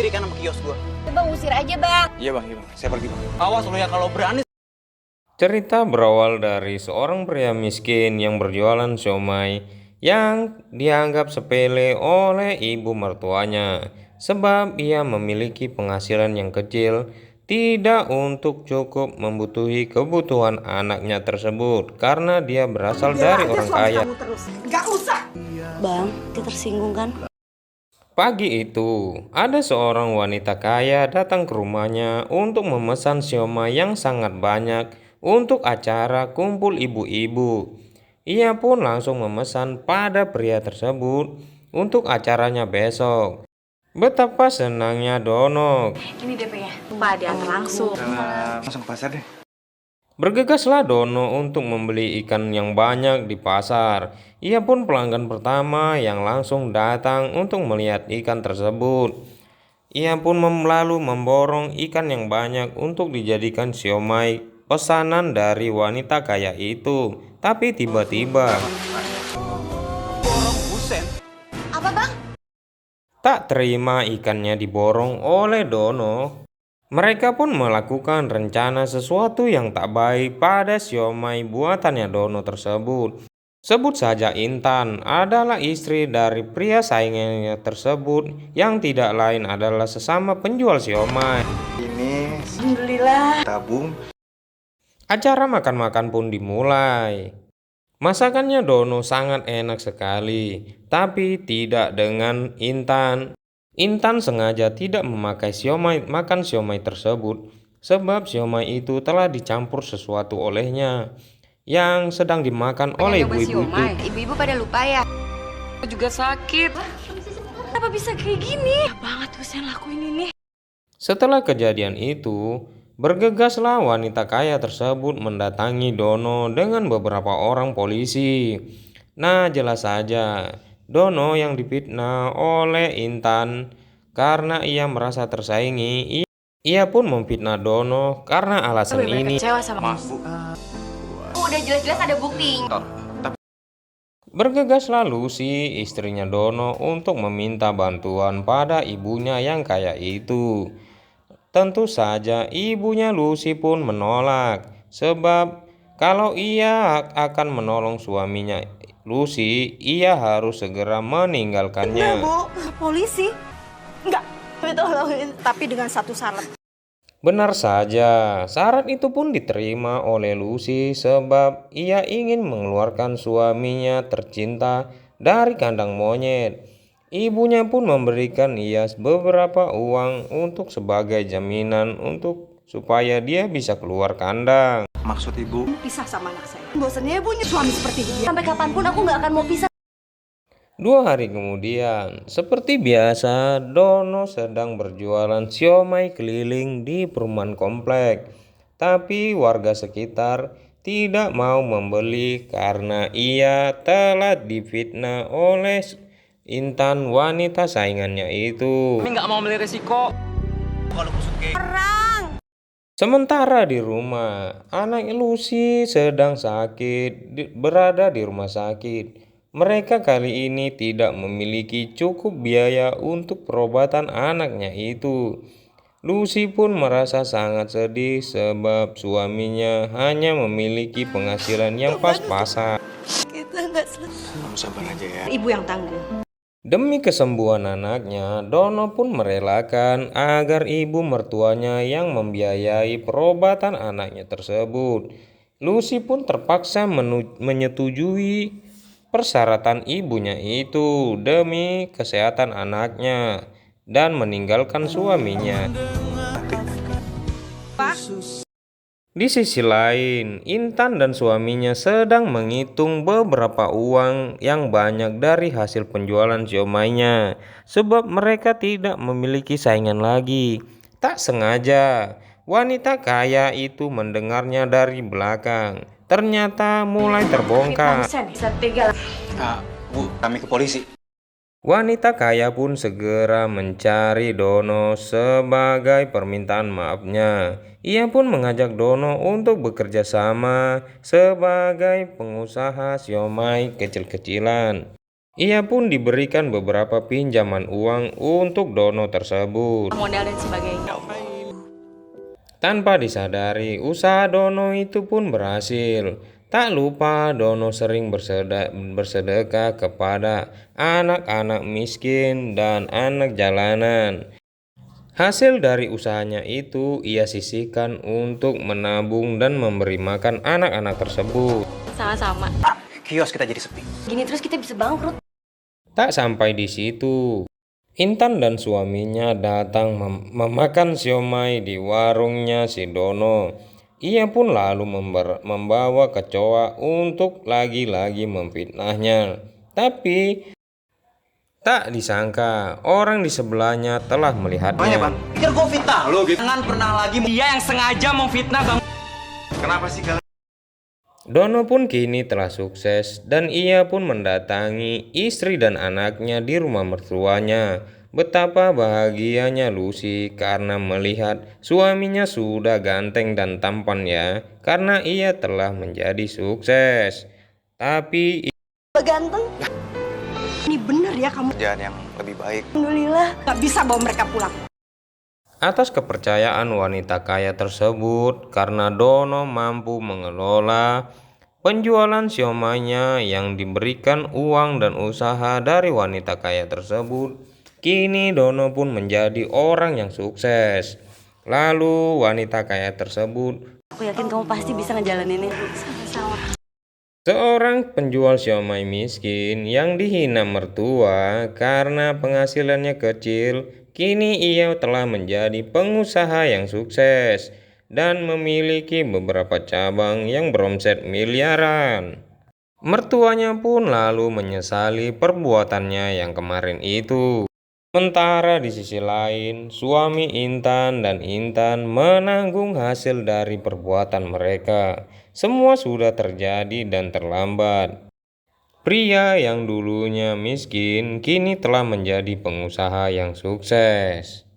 sendiri kan sama kios gua. Bang, usir aja bang. Iya bang, saya pergi bang. Awas lu ya kalau berani. Cerita berawal dari seorang pria miskin yang berjualan siomay yang dianggap sepele oleh ibu mertuanya sebab ia memiliki penghasilan yang kecil, tidak untuk cukup membutuhi kebutuhan anaknya tersebut karena dia berasal dari orang kaya. Bang, dia tersinggung kan? Pagi itu, ada seorang wanita kaya datang ke rumahnya untuk memesan siomay yang sangat banyak untuk acara kumpul ibu-ibu. Ia pun langsung memesan pada pria tersebut untuk acaranya besok. Betapa senangnya Dono. Ini DP-nya. Pak, diantar langsung. Langsung ke pasar deh. Bergegaslah Dono untuk membeli ikan yang banyak di pasar. Ia pun pelanggan pertama yang langsung datang untuk melihat ikan tersebut. Ia pun lalu memborong ikan yang banyak untuk dijadikan siomay pesanan dari wanita kaya itu. Tapi tiba-tiba Borong busen. Apa bang? tak terima ikannya diborong oleh Dono. Mereka pun melakukan rencana sesuatu yang tak baik pada siomay buatannya Dono tersebut. Sebut saja Intan adalah istri dari pria saingannya tersebut yang tidak lain adalah sesama penjual siomay. Ini Alhamdulillah. tabung. Acara makan-makan pun dimulai. Masakannya Dono sangat enak sekali, tapi tidak dengan Intan. Intan sengaja tidak memakai makan siomay tersebut sebab siomay itu telah dicampur sesuatu olehnya yang sedang dimakan oleh ibu-ibu itu. Ibu-ibu pada lupa ya? Aku juga sakit. Kenapa bisa kayak gini? Banget tuh saya lakuin ini. Setelah kejadian itu, bergegaslah wanita kaya tersebut mendatangi Dono dengan beberapa orang polisi. Nah, jelas saja Dono yang difitnah oleh Intan karena ia merasa tersaingi. Ia pun memfitnah Dono karena alasan ini. Kecewa sama Maaf bu. Udah jelas-jelas ada bukti. Bergegaslah Lucy, istrinya Dono, untuk meminta bantuan pada ibunya yang kaya itu. Tentu saja ibunya Lucy pun menolak, sebab kalau ia akan menolong suaminya Lucy, ia harus segera meninggalkannya. Bu, polisi? Enggak, tolongin. Tapi dengan satu syarat. Benar saja, syarat itu pun diterima oleh Lucy sebab ia ingin mengeluarkan suaminya tercinta dari kandang monyet. Ibunya pun memberikan ia beberapa uang untuk sebagai jaminan supaya dia bisa keluar kandang. Maksud ibu? Pisah sama anak saya. Bosannya punya suami seperti dia. Sampai kapanpun aku nggak akan mau pisah. 2 hari kemudian, seperti biasa, Dono sedang berjualan siomay keliling di perumahan komplek. Tapi warga sekitar tidak mau membeli karena ia telah difitnah oleh Intan, wanita saingannya itu. Kami nggak mau beli resiko. Kalau kusut kayak Sementara di rumah, anak Lucy sedang sakit, berada di rumah sakit. Mereka kali ini tidak memiliki cukup biaya untuk perobatan anaknya itu. Lucy pun merasa sangat sedih sebab suaminya hanya memiliki penghasilan yang pas-pasan. Kita nggak selesai. kamu sabar aja ya. Ibu yang tanggung. Demi kesembuhan anaknya, Dono pun merelakan agar ibu mertuanya yang membiayai perobatan anaknya tersebut. Lucy pun terpaksa menyetujui persyaratan ibunya itu demi kesehatan anaknya dan meninggalkan suaminya. Di sisi lain, Intan dan suaminya sedang menghitung beberapa uang yang banyak dari hasil penjualan siomaynya sebab mereka tidak memiliki saingan lagi. Tak sengaja, wanita kaya itu mendengarnya dari belakang. Ternyata mulai terbongkar. Bisa tega. Bu, kami ke polisi. Wanita kaya pun segera mencari Dono sebagai permintaan maafnya. Ia pun mengajak Dono untuk bekerja sama sebagai pengusaha siomay kecil-kecilan. Ia pun diberikan beberapa pinjaman uang untuk Dono tersebut. Modal dan sebagainya. Tanpa disadari, usaha Dono itu pun berhasil. Tak lupa Dono sering bersedekah kepada anak-anak miskin dan anak jalanan. Hasil dari usahanya itu ia sisihkan untuk menabung dan memberi makan anak-anak tersebut. Sama-sama. Kios kita jadi sepi. Gini terus kita bisa bangkrut. Tak sampai di situ, Intan dan suaminya datang memakan siomay di warungnya si Dono. Ia pun lalu membawa kecoa untuk lagi-lagi memfitnahnya. Tapi tak disangka orang di sebelahnya telah melihatnya. Pikir gue fitnah lo gitu. Jangan pernah lagi. Dia yang sengaja memfitnah Bang. Kenapa sih kalian? Dono pun kini telah sukses dan ia pun mendatangi istri dan anaknya di rumah mertuanya. Betapa bahagianya Lucy karena melihat suaminya sudah ganteng dan tampan ya, karena ia telah menjadi sukses. Tapi Ganteng. Ini bener ya kamu. Kerjaan yang lebih baik. Alhamdulillah. Gak bisa bawa mereka pulang. atas kepercayaan wanita kaya tersebut, karena Dono mampu mengelola penjualan siomaynya yang diberikan uang dan usaha dari wanita kaya tersebut, kini Dono pun menjadi orang yang sukses. Lalu wanita kaya tersebut, Aku yakin kamu pasti bisa ngejalaninnya. Sama-sama. seorang penjual siomay miskin yang dihina mertua karena penghasilannya kecil, kini ia telah menjadi pengusaha yang sukses dan memiliki beberapa cabang yang beromset miliaran. Mertuanya pun lalu menyesali perbuatannya yang kemarin itu. Sementara di sisi lain, suami Intan dan Intan menanggung hasil dari perbuatan mereka. Semua sudah terjadi dan terlambat. Pria yang dulunya miskin kini telah menjadi pengusaha yang sukses.